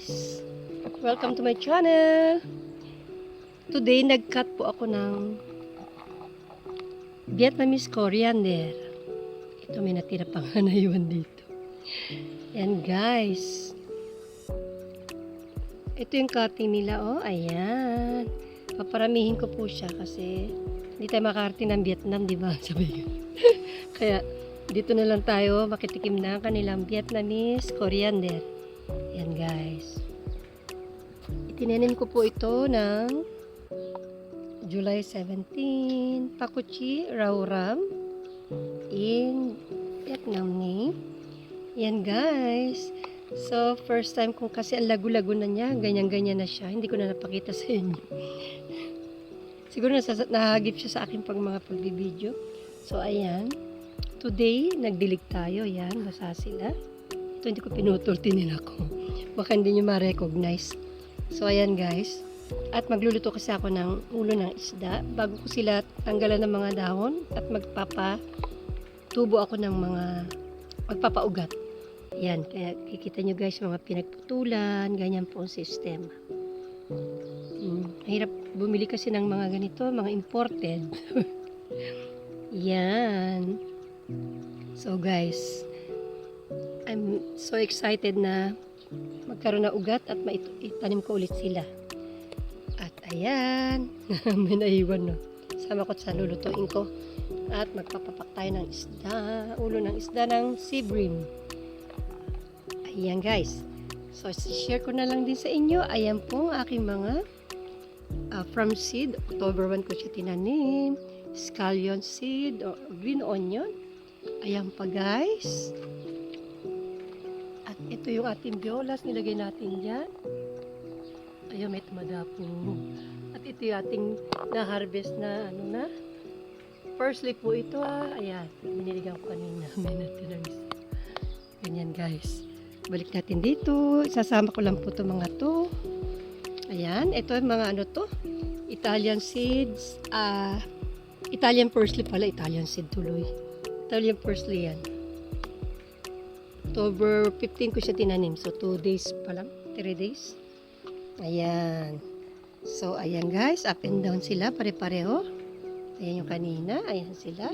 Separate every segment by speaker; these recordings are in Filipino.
Speaker 1: guys! Welcome to my channel! Today, nag-cut po ako ng Vietnamese coriander. Ito, may natira pang naiwan dito. Yan guys. Ito yung cutting nila, oh. Ayan. Paparamihin ko po siya kasi hindi tayo makarating ng Vietnam, di ba? Sabi ko. Kaya, dito na lang tayo makitikim na kanilang Vietnamese coriander. Yan guys. Itinanim ko po ito ng July 17, Pakuchi, Rauram in Vietnam ni. Yan guys. So, first time kong kasi ang lagu-lago na niya. Ganyan-ganyan na siya. Hindi ko na napakita sa inyo. Siguro nahagip siya sa akin pag mga pagbibideo. So, ayan. Today, nagdilig tayo. Yan, basa sila. Ito hindi ko pinutol, tinin ako. Baka hindi nyo ma-recognize. So, ayan guys. At magluluto kasi ako ng ulo ng isda. Bago ko sila tanggalan ng mga dahon at magpapatubo ako ng mga magpapaugat. Ayan, kaya kikita nyo guys mga pinagputulan, ganyan po ang sistema. Hirap bumili kasi ng mga ganito, mga imported. Yan. So guys, I'm so excited na magkaroon ng ugat at itanim ko ulit sila. At ayan, may naiwan no. Sama ko sa lulutuin ko. At magpapapak tayo ng isda, ulo ng isda ng sea bream. Ayan guys. So, share ko na lang din sa inyo. Ayan po ang aking mga from seed. October 1 ko siya tinanim. Scallion seed or green onion. Ayan pa guys. At ito yung ating violas. Nilagay natin dyan. Ayan, may tumadapo. At ito yung ating na-harvest na ano na. Firstly po ito ayan. Biniligan ko kanina. May natirang isa. Ganyan guys. Balik natin dito. Isasama ko lang po ito mga to. Ayan. Ito yung mga ano to. Italian seeds. Italian parsley pala. Italian seed tuloy. Italian parsley yan. October 15 ko siya tinanim. So, 2 days pa lang. 3 days. Ayan. So, ayan guys. Up and down sila. Pare-pareho. Ayan yung kanina. Ayan sila.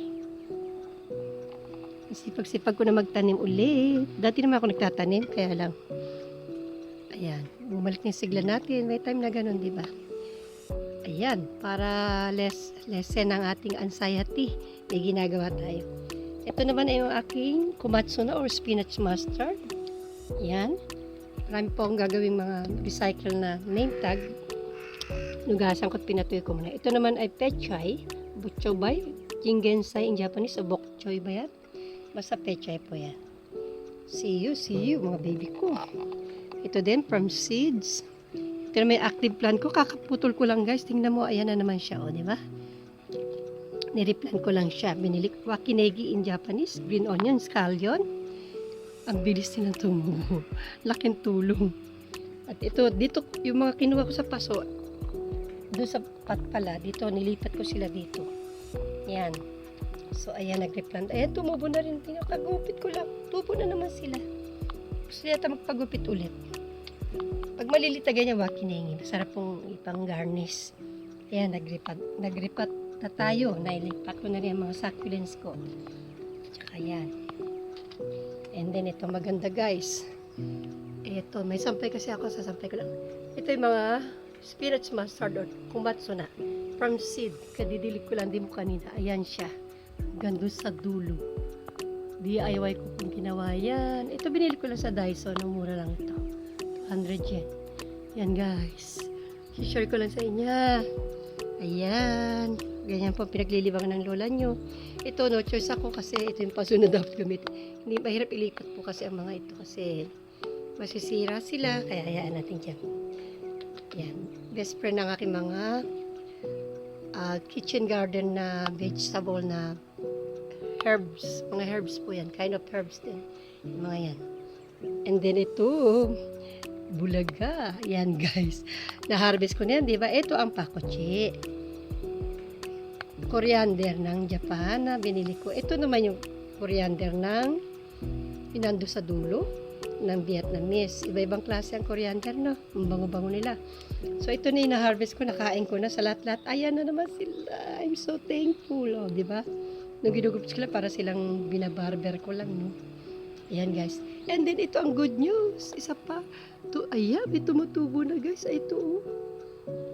Speaker 1: Sipag-sipag ko na magtanim ulit. Dati naman ako nagtatanim. Kaya lang. Ayan. Bumalik na yung sigla natin. May time na ganun, di ba? Ayan. Para lessen ang ating anxiety. May ginagawa tayo. Ito naman ay yung aking kumatsu na or spinach mustard. Ayan. Marami po akong gagawing mga recycle na name tag. Nugasan ko at pinatuyo ko muna. Ito naman ay pechay. Butchobay. Jingensai in Japanese. O bokchoy ba yan? Basta pechay po yan. See you mga baby ko. Ito din from seeds. Ito na may active plant ko. Kakaputol ko lang guys. Tingnan mo. Ayan na naman siya. O, di ba? Nireplan ko lang siya. Binili ko wakinegi in Japanese. Green onion, scallion. Ang bilis nilang tumubo. Laking tulong. At ito, dito, yung mga kinuha ko sa paso, doon sa pat pala, dito, nilipat ko sila dito. Yan. So, ayan, nag-replant. Ayan, tumubo na rin. Tinakagupit ko lang. Tubo na naman sila. Gusto yata magpagupit ulit. Pag malilita ganyan, wakinengi. Masarap pong ipang garnish. Ayan, nag-repat na tayo. Nailipat ko na rin ang mga succulents ko. Tsaka yan. And then, ito maganda guys. Ito, may sampay kasi ako. Sasampay ko lang. Ito yung mga spinach mustard or kumatsu na. From seed. Kadidilig ko lang din mo kanina. Ayan siya. Gando sa dulo. DIY ko kung ginawa yan. Ito binili ko lang sa Daiso. Nung mura lang ito. 200 yen. Yan guys. Share ko lang sa inyo. Ayan. Ganyan po pinaglilibang ng lola nyo. Ito, no choice ako kasi ito yung pasunod ang gamit. Hindi mahirap ilipat po kasi ang mga ito kasi masisira sila. Kaya hayaan natin dyan. Yan. Best friend ng aking mga kitchen garden na vegetable na herbs. Mga herbs po yan. Kind of herbs din. Yung mga yan. And then ito, bulaga. Yan guys. Na-harvest ko na yan, di ba? Ito ang pakoche. Coriander ng Japan na binili ko. Ito naman yung coriander ng pinando sa dulo. ng Vietnamese. Iba-ibang klase ang coriander, no? Ang bango-bango nila. So, ito na yung na-harvest ko, nakain ko na sa lahat-lahat. Ayan na naman sila. I'm so thankful, oh, di ba? Nung ginugup sila, para silang binabarber ko lang, no? Ayan, guys. And then, ito ang good news. Isa pa. Ayan, may tumutubo na, guys. Ay, ito, oh.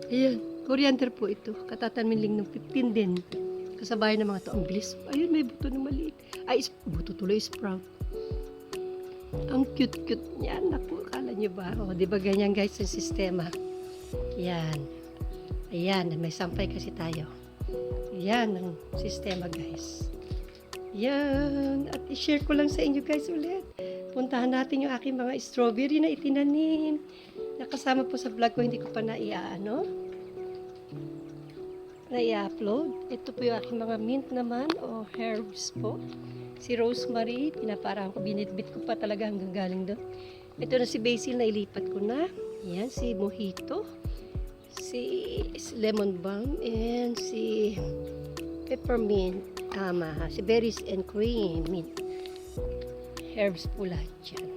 Speaker 1: Ayan, coriander po ito. Katatamin ng 15 din. Kasabay ng mga to. Ang bilis. Ayun, may buto na maliit. Ay, buto tuloy, sprout. Ang cute-cute niya. Naku, akala niyo ba? O, di ba ganyan, guys, yung sistema? Yan. Ayan, may sampay kasi tayo. Yan ang sistema, guys. Yan. At i-share ko lang sa inyo, guys, ulit. Puntahan natin yung aking mga strawberry na itinanim. Nakasama po sa vlog ko, hindi ko pa na-i-upload. Ito po yung aking mga mint naman o herbs po. Si rosemary, pinaparang ko, binitbit ko pa talaga hanggang galing doon. Ito na si basil na ilipat ko na. Yan, si mojito, si lemon balm, and si peppermint, si berries and cream, mint. Herbs po lahat yan.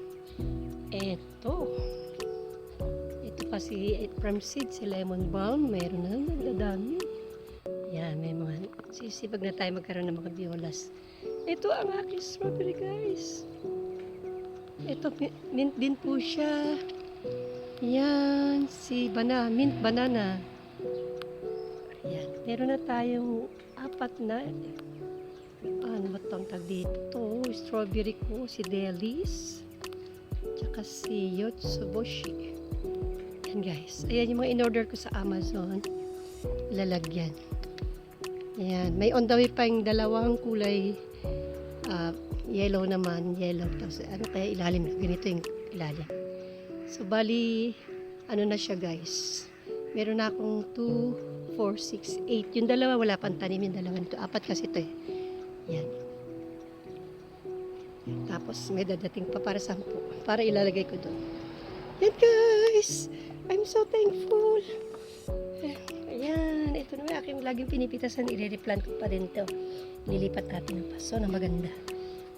Speaker 1: Ito pa si from seed, si lemon balm, meron na nagdadami. Yan, may mga sisipag na tayo magkaroon ng mga violas. Ito ang aking strawberry, guys. Ito, mint din po siya. Yan, si mint banana. Yan, meron na tayong 4 na. Ano ba itong tag dito? Strawberry ko, si Delis. Tsaka si Yotsuboshi. Yan, guys. Ayan yung mga in-order ko sa Amazon. Lalagyan. Ayan. May on the way pa yung 2 kulay. Yellow naman. Yellow. Tapos, ano kaya ilalim? Ganito yung ilalim. So, bali, ano na siya, guys. Meron na akong 2, 4, 6, 8. Yung 2, wala pang tanim. Yung 2 nito. 4 kasi ito eh. Yan. Tapos, may dadating pa para 10. Para ilalagay ko doon. Yan, guys. I'm so thankful. Ayan. Ito na aking laging pinipitasan. I-replant ko pa din ito. Lilipat natin ng paso na maganda.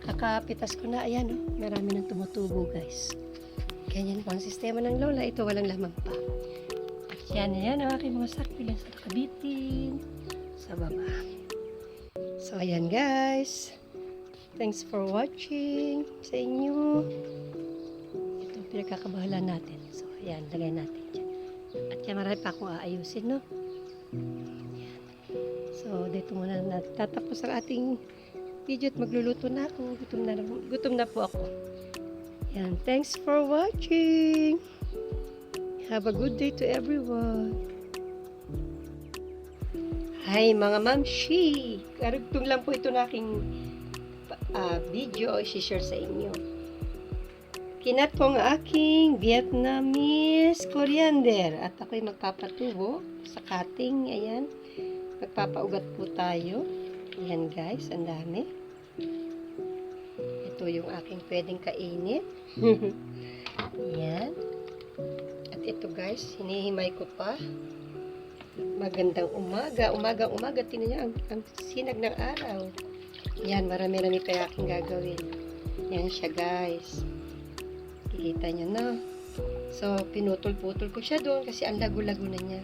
Speaker 1: Kakapitas ko na. Ayan, oh. Marami nang tumutubo, guys. Ganyan po ang sistema ng lola. Ito walang lamang pa. At yan, ang aking mga succulents sa nakabitin sa baba. So, ayan, guys. Thanks for watching sa inyo. Ito pinagkakabahala natin. So, ayan, lagay natin dyan. At yan, marami pa akong aayusin, no? Ayan. So, dito muna natatapos ang ating video at magluluto na ako. Gutom na po ako. Ayan, thanks for watching. Have a good day to everyone. Hi, mga mamshi. Karugtong lang po ito na aking video i-share sa inyo. Kinat ko ang aking Vietnamese coriander at ako'y magpapatubo sa cutting. Ayan, magpapaugat po tayo. Ayan, guys, ang dami. Ito yung aking pwedeng kainin. Ayan. At ito, guys, hinihimay ko pa. Magandang umaga. Umaga. Tingnan niyo ang sinag ng araw. Yan, marami-rami kaya aking gagawin. Yan siya, guys. Kikita niyo, no? So, pinutol-putol ko siya doon kasi ang lago-lago na niya.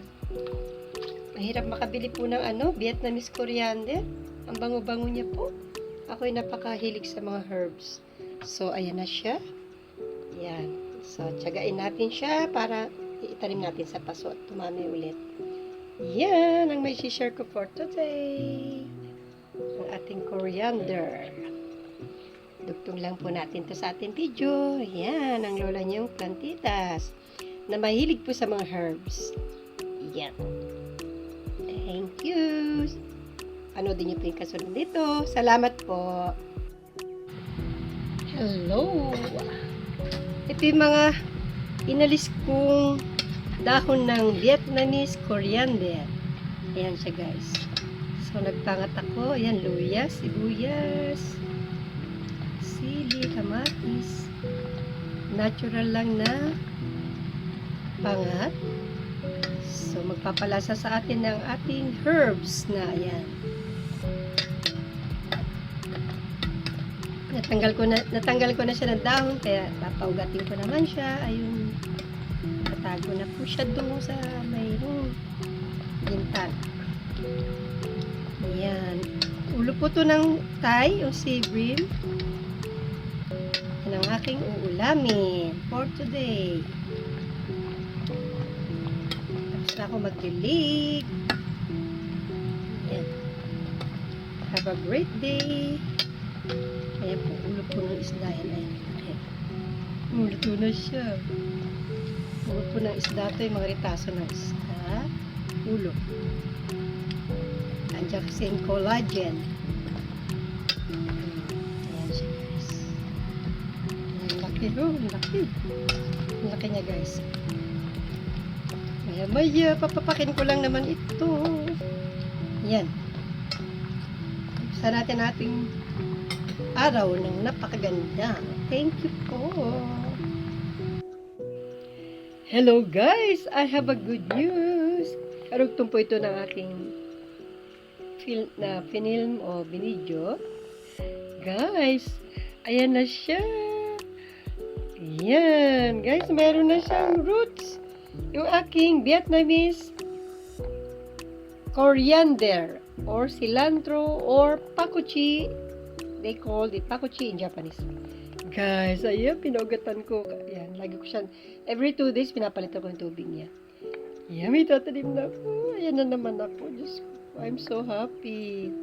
Speaker 1: Mahirap makabili po ng Vietnamese coriander. Ang bango-bango niya po. Ako'y napakahilig sa mga herbs. So, ayan na siya. Yan. So, tiyagain natin siya para itanim natin sa paso at tumami ulit. Yan ang may share ko for today. Ang ating coriander. Dugtong lang po natin to sa ating video. Yan ang lola niyong plantitas na mahilig po sa mga herbs. Yan. Thank you. Panoodin niyo po yung kasunod dito. Salamat po. Hello. Ito yung mga inalis kong dahon ng Vietnamese coriander. Ayan siya, guys. So, nagpangat ako. Ayan, luya, sibuyas, sili, kamatis. Natural lang na pangat. So, magpapalasa sa atin ng ating herbs na, ayan. Natanggal ko na siya ng dahon, kaya papaugatin ko naman siya. Ayun, natago na po siya doon sa mayroong gintan. Ayan. Ulo po to ng Thai o sea bream. Yan ang aking uulamin for today. Tapos na ako magdilig. Ayan. Have a great day. Ayan po, ulo po ng isda. Ayan. Ulo na siya. Ulo po ng isda. Ito yung mga ritaso ng isda. Ulo. Andiyan kasi yung collagen. Ayan siya, guys. Ang laki. Ang laki. Ang laki niya, guys. Maya, papapakin ko lang naman ito. Ayan. Sa natin ating araw ng napakaganda. Thank you po. Hello guys! I have a good news. Karugtong po ito ng aking film o binidyo. Guys, ayan na siya. Ayan. Guys, meron na siyang roots. Yung aking Vietnamese coriander or cilantro or pakuchi. They call it pakuchi in Japanese. Guys, ayan, pinugatan ko. Ayan, lagi ko siya. Every 2 days, pinapalitan ko yung tubig niya. Ayan, may tatanim na ako. Ayan na naman ako. Diyos ko, I'm so happy.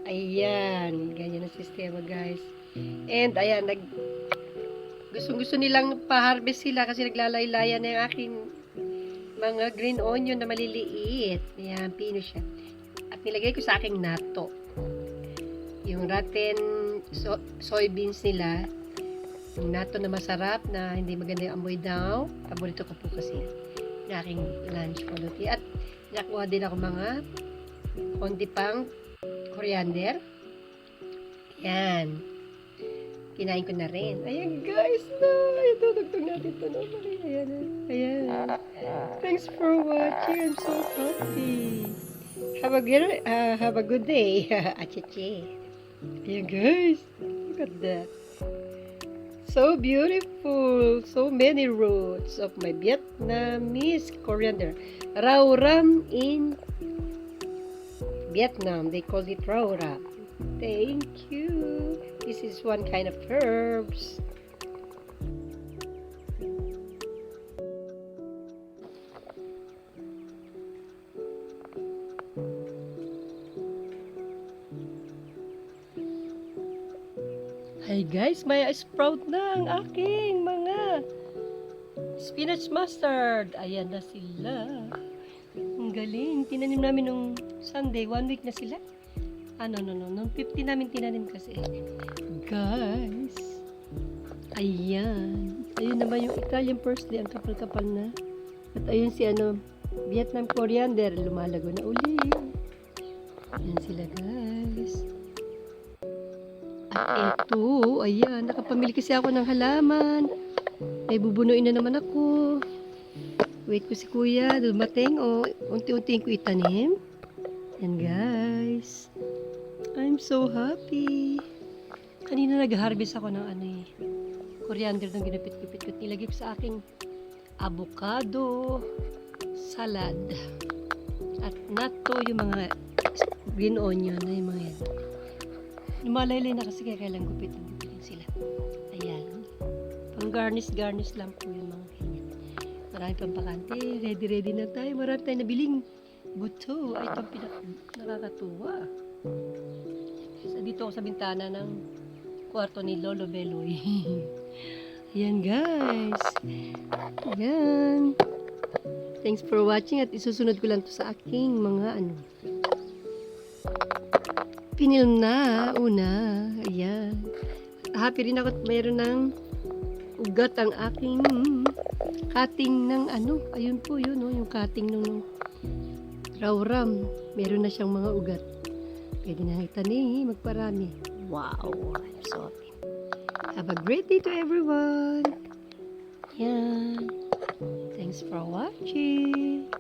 Speaker 1: Ayan, ganyan ang sistema, guys. And, ayan, gusto nilang pa-harvest sila kasi naglalaylayan na yung aking mga green onion na maliliit. Ayan, pino siya. At nilagay ko sa aking natto. Yung rotten soybeans nila, yung natto na masarap, na hindi maganda yung amoy daw. Paborito ko po kasi yung aking lunch for today. At nakuha din ako mga konti pang coriander. Ayan. Kinain ko na rin. Ayan guys, no! Ito, dugtong natin ito. No? Ayan, ayan. Thanks for watching. I'm so happy. Have a good day. Achiche. Ayan guys. Look at that. So beautiful. So many roots of my Vietnamese coriander. Rau ram in Vietnam. They call it rau ram. Thank you. This is one kind of herbs. Hi guys, may sprout na ang aking mga spinach mustard. Ayan na sila. Ang galing. Tinanim namin nung Sunday. 1 week na sila. Nung 50 namin tinanim kasi. Guys. Ayan. Ayun naman yung Italian parsley. Ang kapal-kapal na. At ayun si Vietnam coriander. Lumalago na uli. Ayan sila guys. At eto. Ayan. Nakapamili kasi ako ng halaman. Ay bubunuin na naman ako. Wait ko si kuya. Dumating. O unti-unti ko itanim. Ayan guys. I'm so happy. Kanina nag-harvest ako ng coriander nang ginupit-gupit ko. Nilagay ko sa aking avocado salad. At natto yung mga green onion na yung mga yan. Lumalaylay na kasi kaya kailang gupitin sila. Ayan. Pang garnish lang po yung mga ganyan. Marami pang bakante. Ready na tayo. Marami tayong nabiling buto. Ay, itong nakakatuwa. So, dito ako sa bintana ng kwarto ni Lolo Beloy. Ayan guys. Ayan. Thanks for watching at isusunod ko lang to sa aking mga pinilm na una. Ayan. Happy rin ako at mayroon ng ugat ang aking cutting ng ayun po yun, yung cutting ng rauram. Meron na siyang mga ugat. Pwede na itanim, magparami. Wow, I'm so happy. Have a great day to everyone. Yan. Thanks for watching.